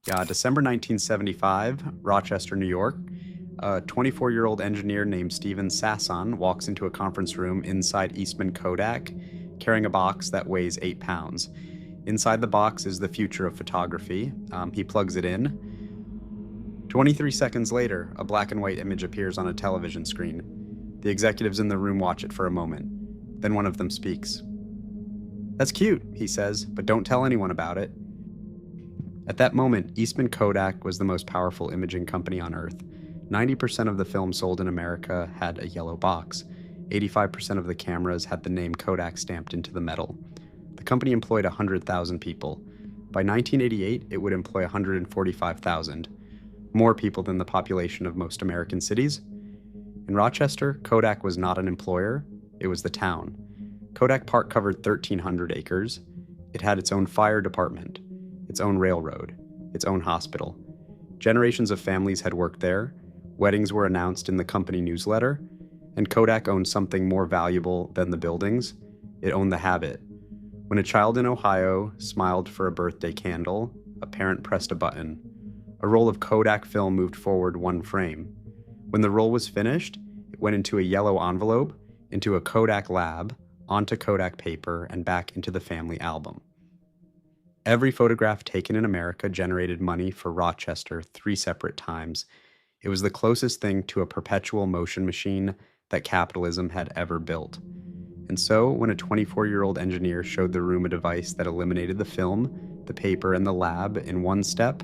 Yeah, December 1975, Rochester, New York. A 24-year-old engineer named Steven Sasson walks into a conference room inside Eastman Kodak, carrying a box that weighs 8 pounds. Inside the box is the future of photography. He plugs it in. 23 seconds later, a black and white image appears on a television screen. The executives in the room watch it for a moment. Then one of them speaks. "That's cute," he says, "but don't tell anyone about it." At that moment, Eastman Kodak was the most powerful imaging company on Earth. 90% of the films sold in America had a yellow box. 85% of the cameras had the name Kodak stamped into the metal. The company employed 100,000 people. By 1988, it would employ 145,000, more people than the population of most American cities. In Rochester, Kodak was not an employer, it was the town. Kodak Park covered 1,300 acres. It had its own fire department, its own railroad, its own hospital. Generations of families had worked there, weddings were announced in the company newsletter, and Kodak owned something more valuable than the buildings. It owned the habit. When a child in Ohio smiled for a birthday candle, a parent pressed a button. A roll of Kodak film moved forward one frame. When the roll was finished, it went into a yellow envelope, into a Kodak lab, onto Kodak paper, and back into the family album. Every photograph taken in America generated money for Rochester 3 separate times. It was the closest thing to a perpetual motion machine that capitalism had ever built. And so, when a 24-year-old engineer showed the room a device that eliminated the film, the paper, and the lab in one step,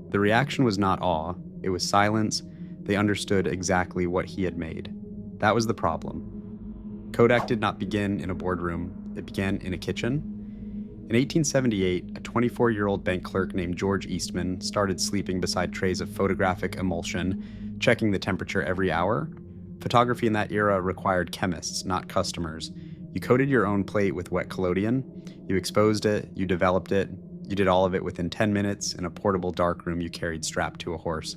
the reaction was not awe, it was silence. They understood exactly what he had made. That was the problem. Kodak did not begin in a boardroom, it began in a kitchen. In 1878, a 24-year-old bank clerk named George Eastman started sleeping beside trays of photographic emulsion, checking the temperature every hour. Photography in that era required chemists, not customers. You coated your own plate with wet collodion, you exposed it, you developed it, you did all of it within 10 minutes in a portable darkroom you carried strapped to a horse.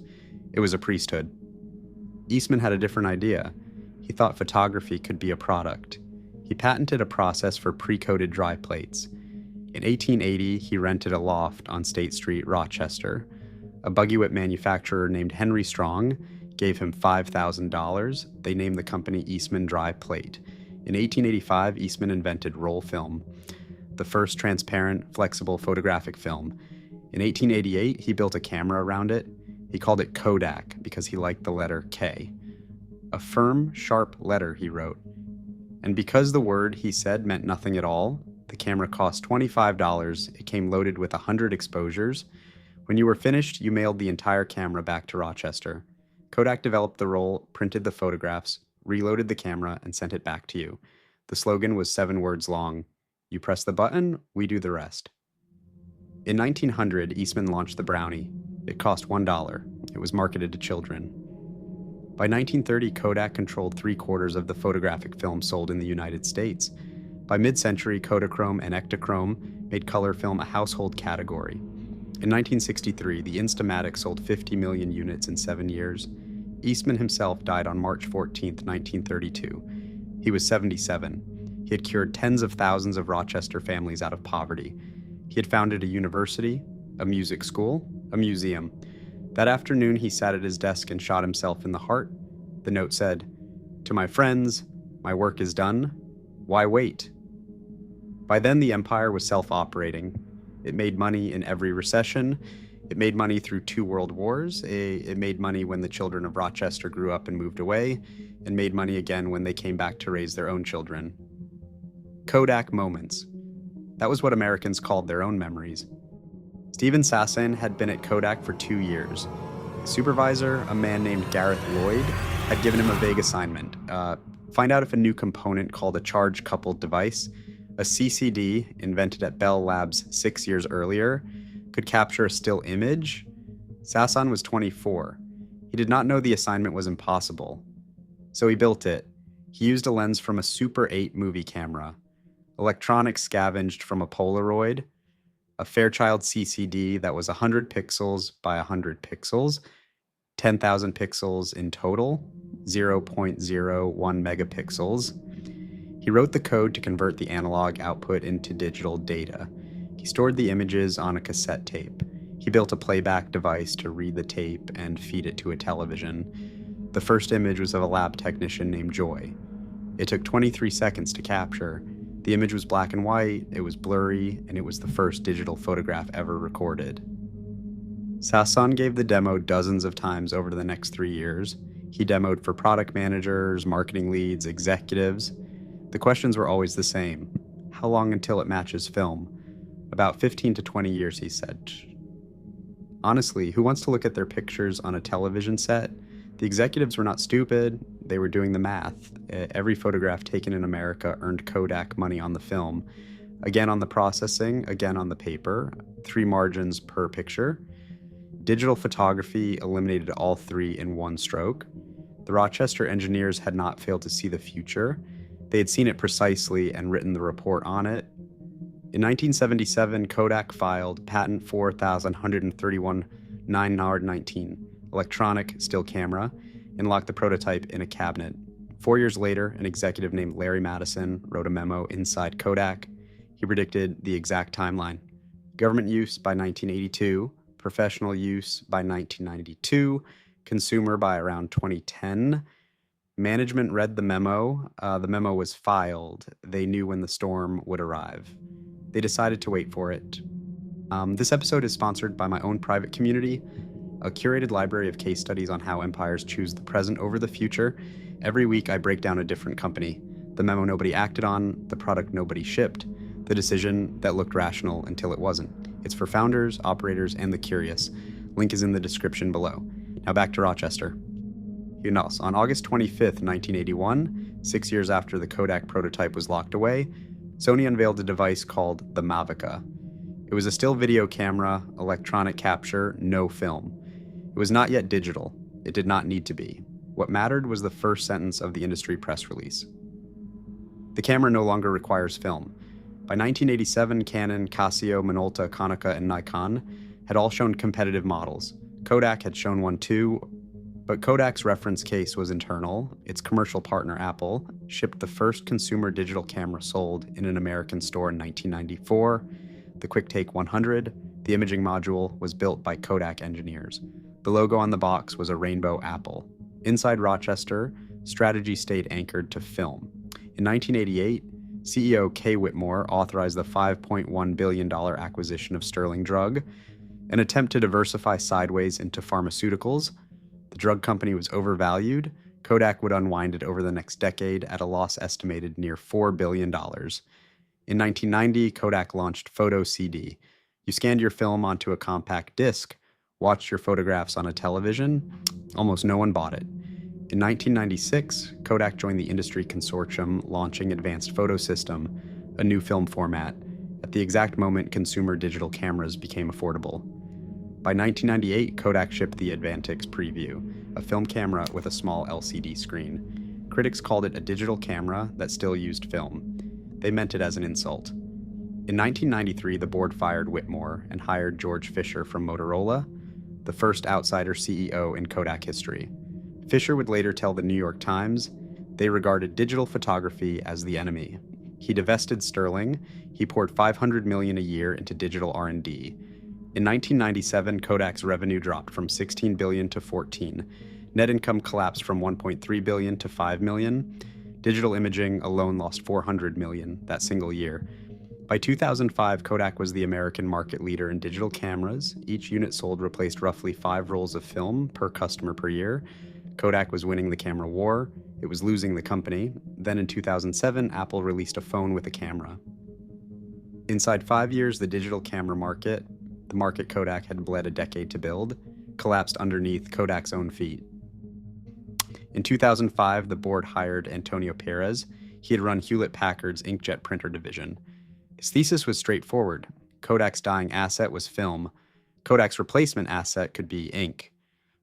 It was a priesthood. Eastman had a different idea. He thought photography could be a product. He patented a process for pre-coated dry plates. In 1880, he rented a loft on State Street, Rochester. A buggy whip manufacturer named Henry Strong gave him $5,000. They named the company Eastman Dry Plate. In 1885, Eastman invented roll film, the first transparent, flexible photographic film. In 1888, he built a camera around it. He called it Kodak because he liked the letter K. A firm, sharp letter, he wrote. And because the word he said meant nothing at all, the camera cost $25. It came loaded with 100 exposures. When you were finished, you mailed the entire camera back to Rochester. Kodak developed the roll, printed the photographs, reloaded the camera, and sent it back to you. The slogan was 7 words long. You press the button, we do the rest. In 1900, Eastman launched the Brownie. It cost $1. It was marketed to children. By 1930, Kodak controlled 3/4 of the photographic film sold in the United States. By mid-century, Kodachrome and Ektachrome made color film a household category. In 1963, the Instamatic sold 50 million units in 7 years. Eastman himself died on March 14, 1932. He was 77. He had cured tens of thousands of Rochester families out of poverty. He had founded a university, a music school, a museum. That afternoon, he sat at his desk and shot himself in the heart. The note said, "To my friends, my work is done. Why wait?" By then, the empire was self-operating. It made money in every recession. It made money through 2 world wars. It made money when the children of Rochester grew up and moved away, and made money again when they came back to raise their own children. Kodak moments. That was what Americans called their own memories. Steven Sasson had been at Kodak for 2 years. His supervisor, a man named Gareth Lloyd, had given him a vague assignment. Find out if a new component called a charge-coupled device, a CCD invented at Bell Labs 6 years earlier, could capture a still image. Sasson was 24. He did not know the assignment was impossible. So he built it. He used a lens from a Super 8 movie camera, electronics scavenged from a Polaroid, a Fairchild CCD that was 100 pixels by 100 pixels, 10,000 pixels in total, 0.01 megapixels. He wrote the code to convert the analog output into digital data. He stored the images on a cassette tape. He built a playback device to read the tape and feed it to a television. The first image was of a lab technician named Joy. It took 23 seconds to capture. The image was black and white, it was blurry, and it was the first digital photograph ever recorded. Sasson gave the demo dozens of times over the next 3 years. He demoed for product managers, marketing leads, executives. The questions were always the same. How long until it matches film? About 15 to 20 years, he said. Honestly, who wants to look at their pictures on a television set? The executives were not stupid, they were doing the math. Every photograph taken in America earned Kodak money on the film. Again on the processing, again on the paper, 3 margins per picture. Digital photography eliminated all 3 in one stroke. The Rochester engineers had not failed to see the future. They had seen it precisely and written the report on it. In 1977, Kodak filed patent 4131-9-19, electronic still camera, and locked the prototype in a cabinet. 4 years later, an executive named Larry Matteson wrote a memo inside Kodak. He predicted the exact timeline. Government use by 1982, professional use by 1992, consumer by around 2010. Management read the memo. The memo was filed. They knew when the storm would arrive. They decided to wait for it. This episode is sponsored by my own private community, a curated library of case studies on how empires choose the present over the future. Every week I break down a different company. The memo nobody acted on, the product nobody shipped, the decision that looked rational until it wasn't. It's for founders, operators, and the curious. Link is in the description below. Now back to Rochester. On August 25th, 1981, 6 years after the Kodak prototype was locked away, Sony unveiled a device called the Mavica. It was a still video camera, electronic capture, no film. It was not yet digital. It did not need to be. What mattered was the first sentence of the industry press release. The camera no longer requires film. By 1987, Canon, Casio, Minolta, Konica, and Nikon had all shown competitive models. Kodak had shown one too, but Kodak's reference case was internal. Its commercial partner, Apple, shipped the first consumer digital camera sold in an American store in 1994. The QuickTake 100, the imaging module, was built by Kodak engineers. The logo on the box was a rainbow apple. Inside Rochester, strategy stayed anchored to film. In 1988, CEO Kay Whitmore authorized the $5.1 billion acquisition of Sterling Drug, an attempt to diversify sideways into pharmaceuticals. The drug company was overvalued. Kodak would unwind it over the next decade at a loss estimated near $4 billion. In 1990, Kodak launched Photo CD. You scanned your film onto a compact disc, watched your photographs on a television. Almost no one bought it. In 1996, Kodak joined the industry consortium, launching Advanced Photo System, a new film format, at the exact moment consumer digital cameras became affordable. By 1998, Kodak shipped the Advantix Preview, a film camera with a small LCD screen. Critics called it a digital camera that still used film. They meant it as an insult. In 1993, the board fired Whitmore and hired George Fisher from Motorola, the first outsider CEO in Kodak history. Fisher would later tell the New York Times they regarded digital photography as the enemy. He divested Sterling. He poured $500 million a year into digital R&D. In 1997, Kodak's revenue dropped from $16 billion to $14. Net income collapsed from $1.3 billion to $5 million. Digital imaging alone lost $400 million that single year. By 2005, Kodak was the American market leader in digital cameras. Each unit sold replaced roughly 5 rolls of film per customer per year. Kodak was winning the camera war. It was losing the company. Then in 2007, Apple released a phone with a camera. Inside 5 years, the digital camera market, the market Kodak had bled a decade to build, collapsed underneath Kodak's own feet. In 2005, the board hired Antonio Pérez. He had run Hewlett-Packard's inkjet printer division. His thesis was straightforward. Kodak's dying asset was film. Kodak's replacement asset could be ink.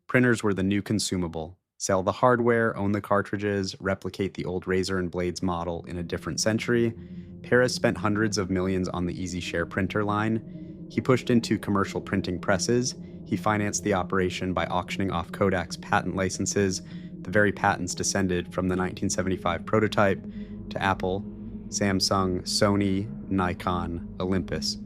Printers were the new consumable. Sell the hardware, own the cartridges, replicate the old razor and blades model in a different century. Pérez spent hundreds of millions on the EasyShare printer line. He pushed into commercial printing presses. He financed the operation by auctioning off Kodak's patent licenses. The very patents descended from the 1975 prototype to Apple, Samsung, Sony, Nikon, Olympus.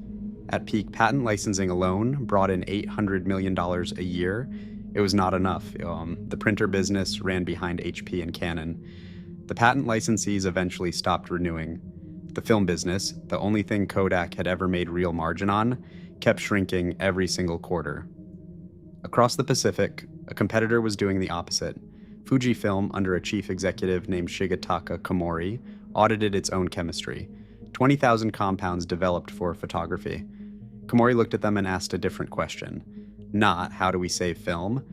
At peak, patent licensing alone brought in $800 million a year. It was not enough. The printer business ran behind HP and Canon. The patent licensees eventually stopped renewing. The film business, the only thing Kodak had ever made real margin on, kept shrinking every single quarter. Across the Pacific, a competitor was doing the opposite. Fujifilm, under a chief executive named Shigetaka Komori, audited its own chemistry. 20,000 compounds developed for photography. Komori looked at them and asked a different question. Not, how do we save film?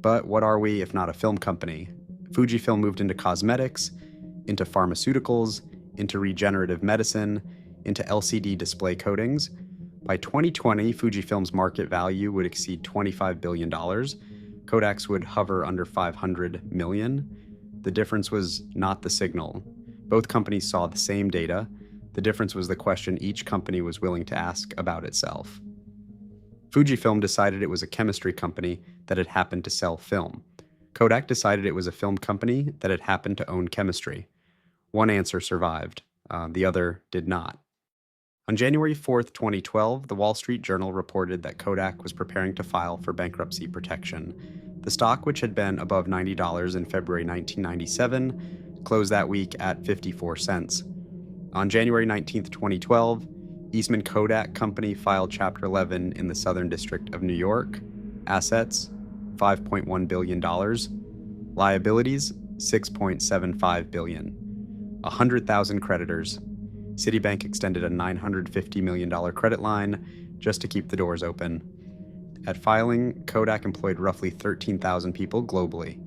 But what are we if not a film company? Fujifilm moved into cosmetics, into pharmaceuticals, into regenerative medicine, into LCD display coatings. By 2020, Fujifilm's market value would exceed $25 billion. Kodak's would hover under $500 million. The difference was not the signal. Both companies saw the same data. The difference was the question each company was willing to ask about itself. Fujifilm decided it was a chemistry company that had happened to sell film. Kodak decided it was a film company that had happened to own chemistry. One answer survived. The other did not. On January 4th, 2012, the Wall Street Journal reported that Kodak was preparing to file for bankruptcy protection. The stock, which had been above $90 in February 1997, closed that week at 54 cents. On January 19th, 2012, Eastman Kodak Company filed Chapter 11 in the Southern District of New York. Assets, $5.1 billion. Liabilities, $6.75 billion. 100,000 creditors. Citibank extended a $950 million credit line just to keep the doors open. At filing, Kodak employed roughly 13,000 people globally.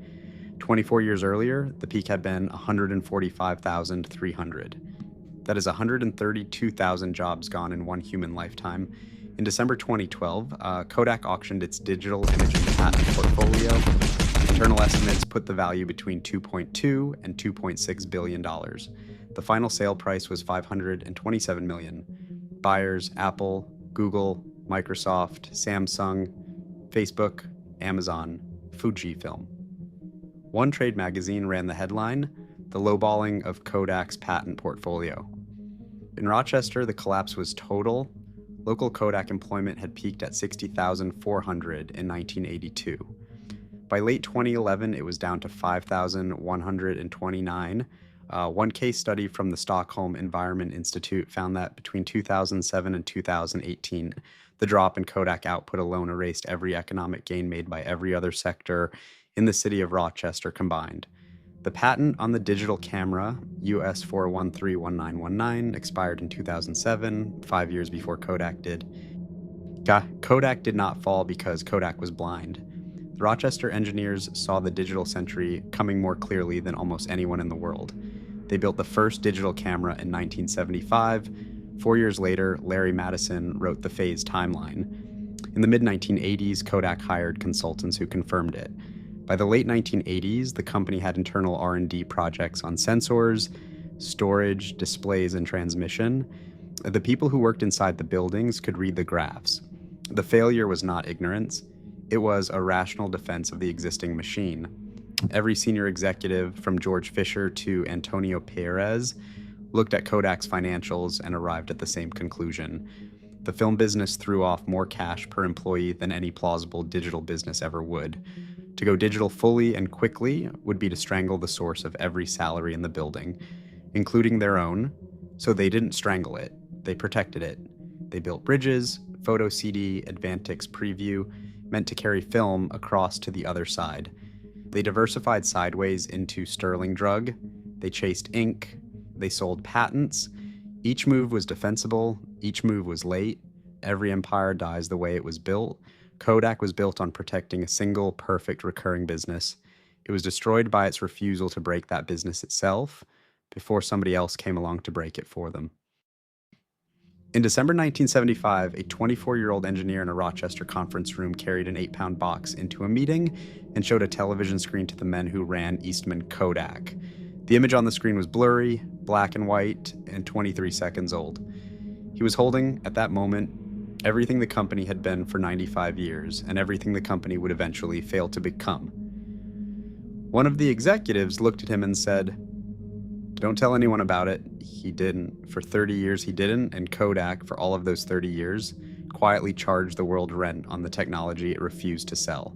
24 years earlier, the peak had been 145,300. That is 132,000 jobs gone in one human lifetime. In December 2012, Kodak auctioned its digital imaging patent portfolio. Internal estimates put the value between $2.2 and $2.6 billion. The final sale price was $527 million. Buyers: Apple, Google, Microsoft, Samsung, Facebook, Amazon, Fujifilm. One trade magazine ran the headline, "The Lowballing of Kodak's Patent Portfolio." In Rochester, the collapse was total. Local Kodak employment had peaked at 60,400 in 1982. By late 2011, it was down to 5,129. One case study from the Stockholm Environment Institute found that between 2007 and 2018, the drop in Kodak output alone erased every economic gain made by every other sector in the city of Rochester combined. The patent on the digital camera, US 4131919, expired in 2007, 5 years before Kodak did. Kodak did not fall because Kodak was blind. The Rochester engineers saw the digital century coming more clearly than almost anyone in the world. They built the first digital camera in 1975. 4 years later, Larry Matteson wrote the phase timeline. In the mid-1980s, Kodak hired consultants who confirmed it. By the late 1980s, the company had internal R&D projects on sensors, storage, displays, and transmission. The people who worked inside the buildings could read the graphs. The failure was not ignorance. It was a rational defense of the existing machine. Every senior executive, from George Fisher to Antonio Pérez, looked at Kodak's financials and arrived at the same conclusion. The film business threw off more cash per employee than any plausible digital business ever would. To go digital fully and quickly would be to strangle the source of every salary in the building, including their own. So they didn't strangle it, they protected it. They built bridges, Photo CD, Advantix Preview, meant to carry film across to the other side. They diversified sideways into sterling drug. They chased ink. They sold patents. Each move was defensible. Each move was late. Every empire dies the way it was built. Kodak was built on protecting a single, perfect, recurring business. It was destroyed by its refusal to break that business itself before somebody else came along to break it for them. In December 1975, a 24-year-old engineer in a Rochester conference room carried an 8-pound box into a meeting and showed a television screen to the men who ran Eastman Kodak. The image on the screen was blurry, black and white, and 23 seconds old. He was holding, at that moment, everything the company had been for 95 years, and everything the company would eventually fail to become. One of the executives looked at him and said, Don't tell anyone about it. He didn't. For 30 years, he didn't, and Kodak, for all of those 30 years, quietly charged the world rent on the technology it refused to sell.